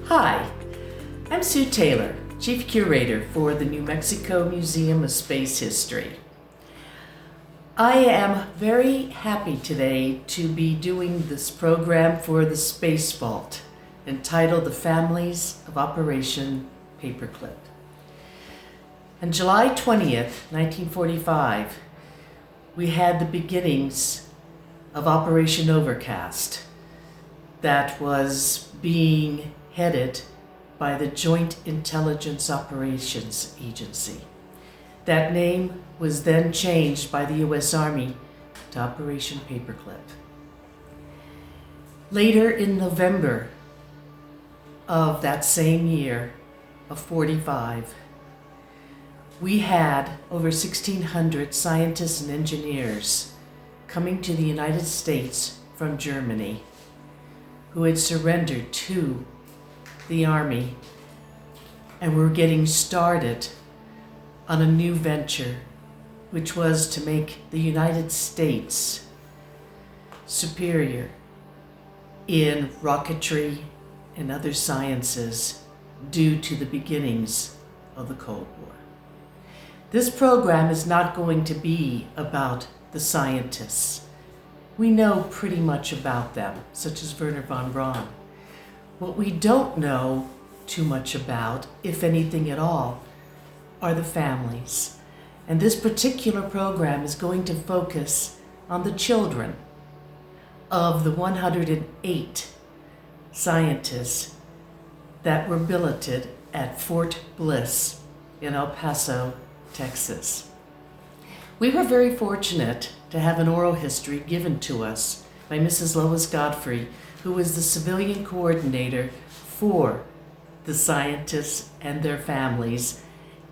Hi, I'm Sue Taylor, Chief Curator for the New Mexico Museum of Space History. I am very happy today to be doing this program for the Space Vault, entitled The Families of Operation Paperclip. On July 20th, 1945, we had the beginnings of Operation Overcast that was being headed by the Joint Intelligence Operations Agency. That name was then changed by the U.S. Army to Operation Paperclip. Later in November of that same year of 45, we had over 1,600 scientists and engineers coming to the United States from Germany who had surrendered to the Army and were getting started on a new venture, which was to make the United States superior in rocketry and other sciences due to the beginnings of the Cold War. This program is not going to be about the scientists. We know pretty much about them, such as Wernher von Braun. What we don't know too much about, if anything at all, are the families. And this particular program is going to focus on the children of the 108 scientists that were billeted at Fort Bliss in El Paso, Texas. We were very fortunate to have an oral history given to us by Mrs. Lois Godfrey, who was the civilian coordinator for the scientists and their families,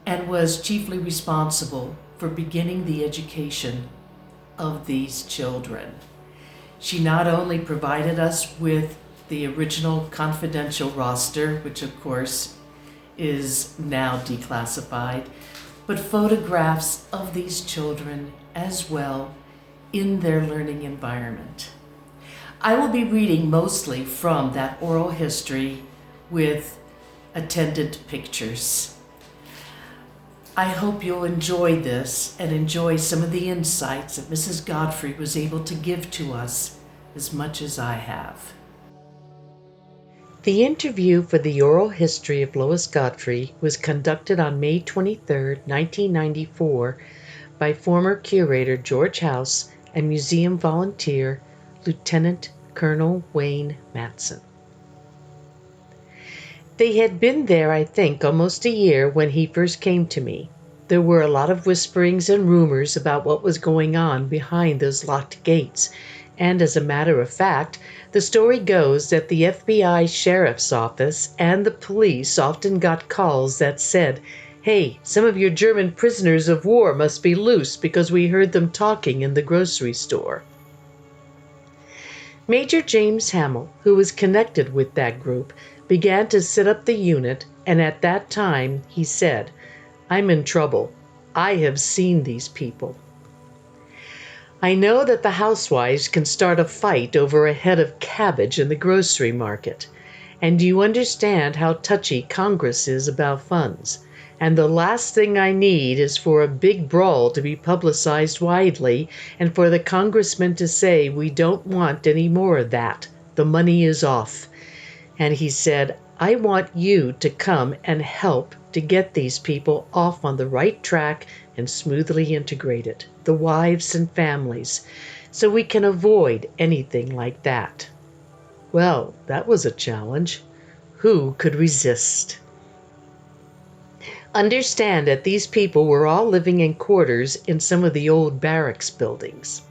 and was chiefly responsible for beginning the education of these children. She not only provided us with the original confidential roster, which of course is now declassified, but photographs of these children as well in their learning environment. I will be reading mostly from that oral history with attendant pictures. I hope you'll enjoy this and enjoy some of the insights that Mrs. Godfrey was able to give to us as much as I have. The interview for the oral history of Lois Godfrey was conducted on May 23, 1994 by former curator George House and museum volunteer Lieutenant Colonel Wayne Matson. They had been there, I think, almost a year when he first came to me. There were a lot of whisperings and rumors about what was going on behind those locked gates, and as a matter of fact, the story goes that the FBI sheriff's office and the police often got calls that said, "Hey, some of your German prisoners of war must be loose because we heard them talking in the grocery store." Major James Hamill, who was connected with that group, began to set up the unit, and at that time he said, "I'm in trouble. I have seen these people. I know that the housewives can start a fight over a head of cabbage in the grocery market, and you understand how touchy Congress is about funds. And the last thing I need is for a big brawl to be publicized widely and for the congressman to say, 'We don't want any more of that. The money is off.'" And he said, "I want you to come and help to get these people off on the right track and smoothly integrated, the wives and families, so we can avoid anything like that." Well, that was a challenge. Who could resist? Understand that these people were all living in quarters in some of the old barracks buildings.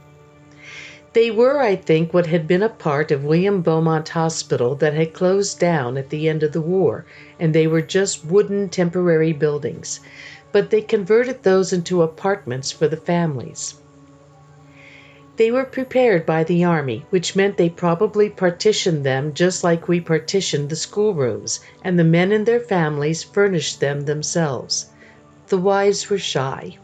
They were, I think, what had been a part of William Beaumont Hospital that had closed down at the end of the war, and they were just wooden temporary buildings, but they converted those into apartments for the families. They were prepared by the Army, which meant they probably partitioned them just like we partitioned the schoolrooms, and the men and their families furnished them themselves. The wives were shy.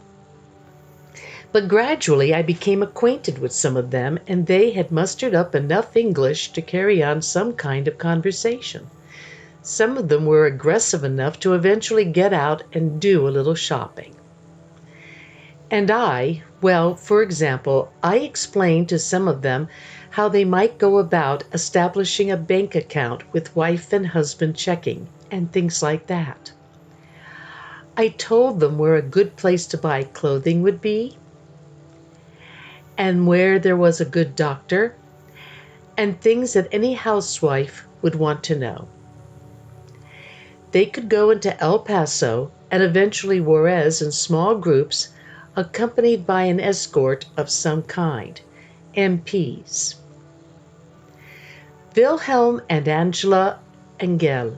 But gradually I became acquainted with some of them, and they had mustered up enough English to carry on some kind of conversation. Some of them were aggressive enough to eventually get out and do a little shopping. And for example, I explained to some of them how they might go about establishing a bank account with wife and husband checking and things like that. I told them where a good place to buy clothing would be, and where there was a good doctor, and things that any housewife would want to know. They could go into El Paso and eventually Juarez in small groups, accompanied by an escort of some kind, MPs. Wilhelm and Angela Engel.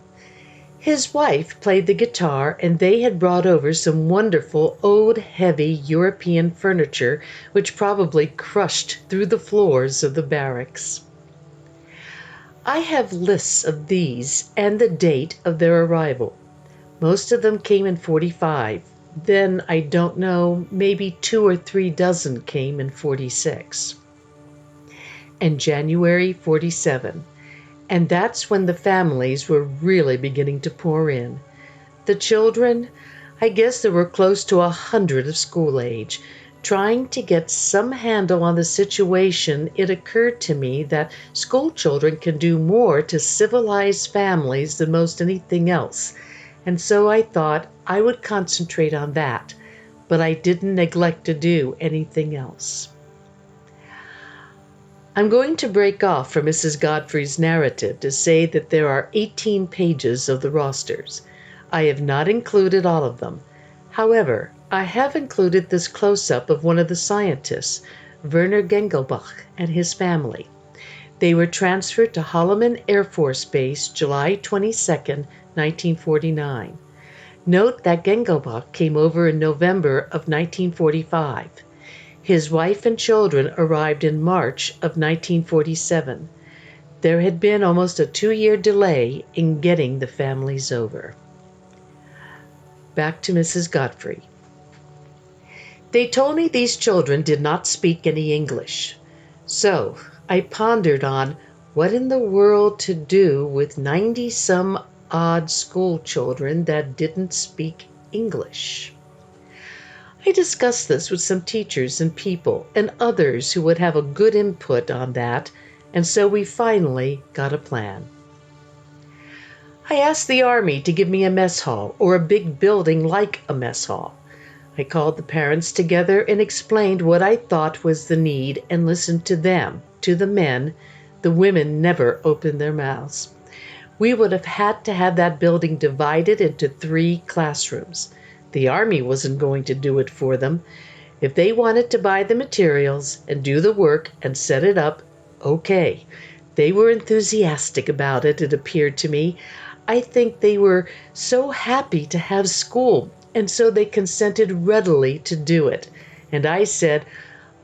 His wife played the guitar, and they had brought over some wonderful old heavy European furniture which probably crushed through the floors of the barracks. I have lists of these and the date of their arrival. Most of them came in 45. Then, I don't know, maybe 2 or 3 dozen came in 46. And January 47. And that's when the families were really beginning to pour in. The children, I guess there were close to 100 of school age. Trying to get some handle on the situation, it occurred to me that school children can do more to civilize families than most anything else. And so I thought I would concentrate on that, but I didn't neglect to do anything else. I'm going to break off from Mrs. Godfrey's narrative to say that there are 18 pages of the rosters. I have not included all of them. However, I have included this close-up of one of the scientists, Werner Gengelbach, and his family. They were transferred to Holloman Air Force Base July 22, 1949. Note that Gengelbach came over in November of 1945. His wife and children arrived in March of 1947. There had been almost a 2-year delay in getting the families over. Back to Mrs. Godfrey. They told me these children did not speak any English. So I pondered on what in the world to do with 90-some odd school children that didn't speak English. I discussed this with some teachers and people and others who would have a good input on that, and so we finally got a plan. I asked the Army to give me a mess hall or a big building like a mess hall. I called the parents together and explained what I thought was the need and listened to them, to the men. The women never opened their mouths. We would have had to have that building divided into 3 classrooms. The Army wasn't going to do it for them. If they wanted to buy the materials and do the work and set it up, okay. They were enthusiastic about it, it appeared to me. I think they were so happy to have school, and so they consented readily to do it. And I said,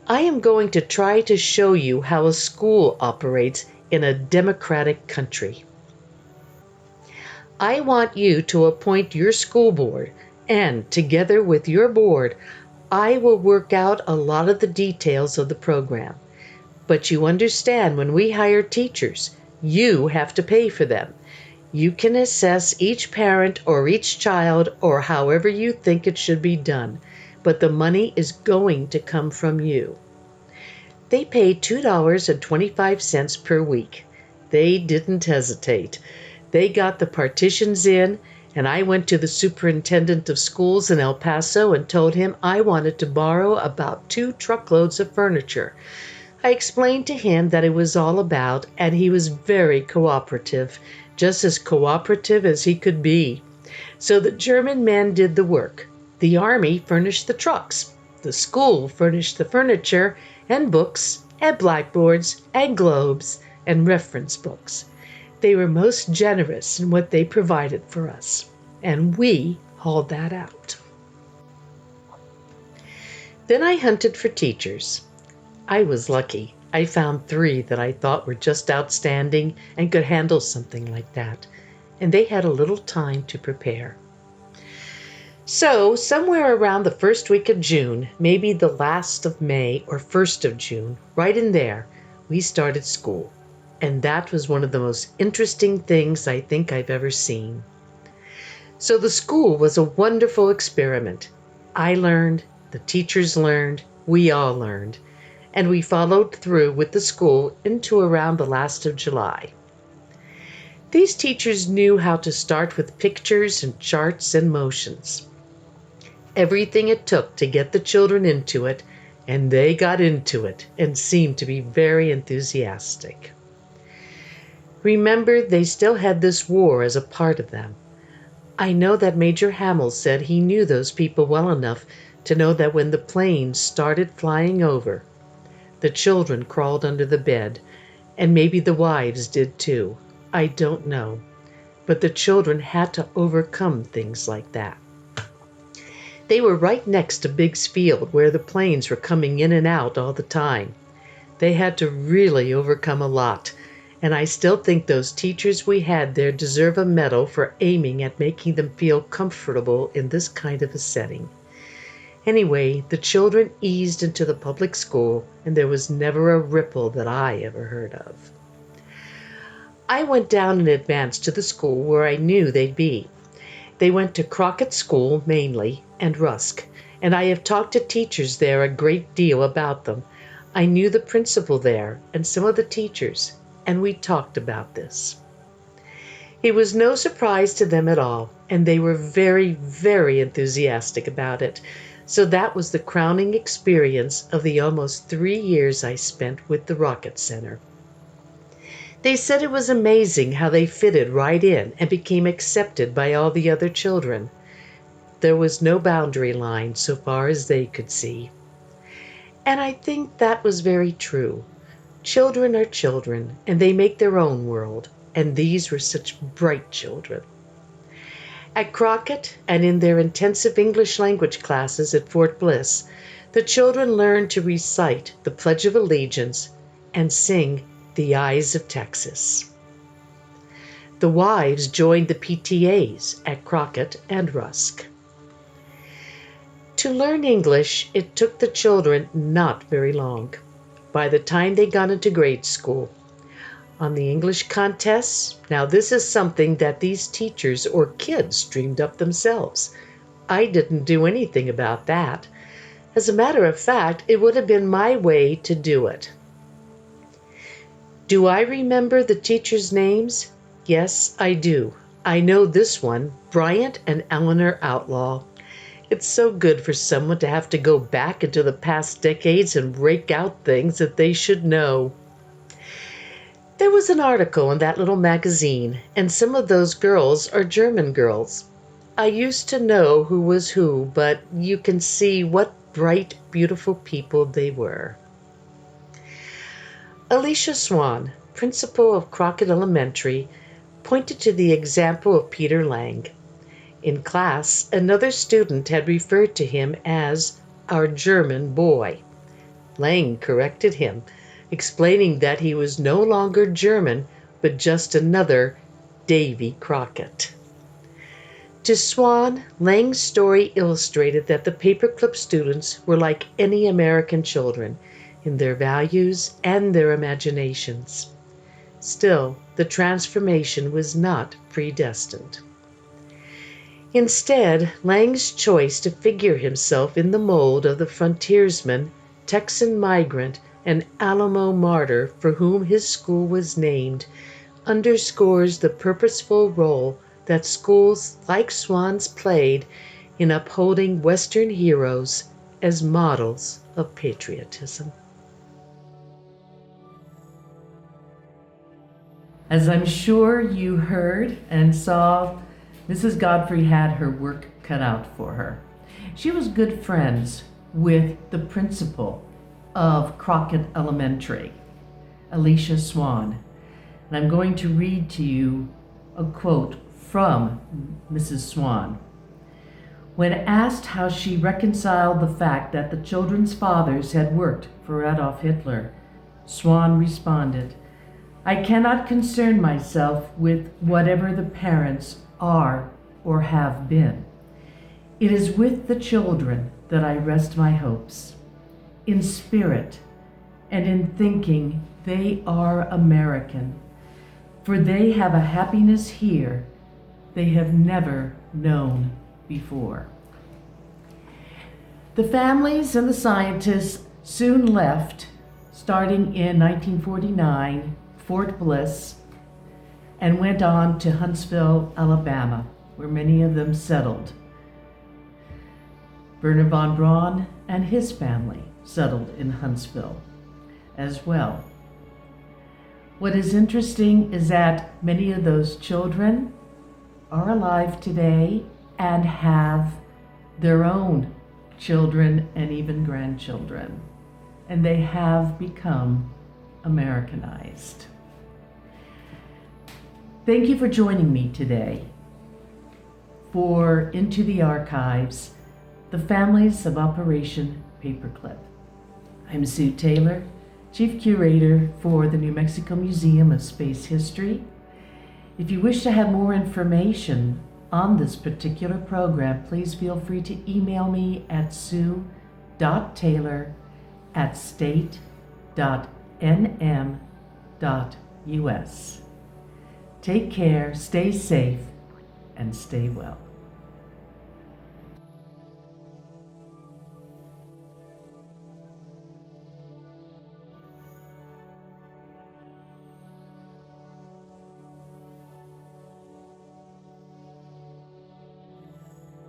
I am going to try to show you how a school operates in a democratic country. I want you to appoint your school board, and together with your board, I will work out a lot of the details of the program. But you understand, when we hire teachers, you have to pay for them. You can assess each parent or each child or however you think it should be done, but the money is going to come from you. They paid $2.25 per week. They didn't hesitate. They got the partitions in, and I went to the superintendent of schools in El Paso and told him I wanted to borrow about 2 truckloads of furniture. I explained to him that it was all about, and he was very cooperative, just as cooperative as he could be. So the German men did the work. The Army furnished the trucks. The school furnished the furniture and books and blackboards and globes and reference books. They were most generous in what they provided for us, and we hauled that out. Then I hunted for teachers. I was lucky. I found 3 that I thought were just outstanding and could handle something like that, and they had a little time to prepare. So, somewhere around the first week of June, maybe the last of May or 1st of June, right in there, we started school. and that was one of the most interesting things I think I've ever seen. So the school was a wonderful experiment. I learned, the teachers learned, we all learned, and we followed through with the school into around the last of July. These teachers knew how to start with pictures and charts and motions. Everything it took to get the children into it, and they got into it and seemed to be very enthusiastic. Remember, they still had this war as a part of them. I know that Major Hamill said he knew those people well enough to know that when the planes started flying over, the children crawled under the bed, and maybe the wives did too. I don't know. But the children had to overcome things like that. They were right next to Biggs Field where the planes were coming in and out all the time. They had to really overcome a lot, and I still think those teachers we had there deserve a medal for aiming at making them feel comfortable in this kind of a setting. Anyway, the children eased into the public school, and there was never a ripple that I ever heard of. I went down in advance to the school where I knew they'd be. They went to Crockett School mainly, and Rusk, and I have talked to teachers there a great deal about them. I knew the principal there and some of the teachers, and we talked about this. It was no surprise to them at all, and they were very, very enthusiastic about it. So that was the crowning experience of the almost 3 years I spent with the Rocket Center. They said it was amazing how they fitted right in and became accepted by all the other children. There was no boundary line so far as they could see. And I think that was very true. Children are children, and they make their own world, and these were such bright children. At Crockett and in their intensive English language classes at Fort Bliss, the children learned to recite the Pledge of Allegiance and sing The Eyes of Texas. The wives joined the PTAs at Crockett and Rusk. To learn English, it took the children not very long. By the time they got into grade school, on the English contests, now this is something that these teachers or kids dreamed up themselves. I didn't do anything about that. As a matter of fact, it would have been my way to do it. Do I remember the teachers' names? Yes, I do. I know this one, Bryant and Eleanor Outlaw. It's so good for someone to have to go back into the past decades and rake out things that they should know. There was an article in that little magazine, and some of those girls are German girls. I used to know who was who, but you can see what bright, beautiful people they were. Alicia Swan, principal of Crockett Elementary, pointed to the example of Peter Lang. In class, another student had referred to him as our German boy. Lang corrected him, explaining that he was no longer German, but just another Davy Crockett. To Swan, Lang's story illustrated that the Paperclip students were like any American children in their values and their imaginations. Still, the transformation was not predestined. Instead, Lang's choice to figure himself in the mold of the frontiersman, Texan migrant, and Alamo martyr for whom his school was named underscores the purposeful role that schools like Swan's played in upholding Western heroes as models of patriotism. As I'm sure you heard and saw, Mrs. Godfrey had her work cut out for her. She was good friends with the principal of Crockett Elementary, Alicia Swan. And I'm going to read to you a quote from Mrs. Swan. When asked how she reconciled the fact that the children's fathers had worked for Adolf Hitler, Swan responded, "I cannot concern myself with whatever the parents are or have been. It is with the children that I rest my hopes. In spirit, and in thinking they are American, for they have a happiness here they have never known before. The families and the scientists soon left, starting in 1949, Fort Bliss, and went on to Huntsville, Alabama, where many of them settled. Werner von Braun and his family settled in Huntsville as well. What is interesting is that many of those children are alive today and have their own children and even grandchildren, and they have become Americanized. Thank you for joining me today for Into the Archives, the Families of Operation Paperclip. I'm Sue Taylor, Chief Curator for the New Mexico Museum of Space History. If you wish to have more information on this particular program, please feel free to email me at sue.taylor@state.nm.us. Take care, stay safe, and stay well.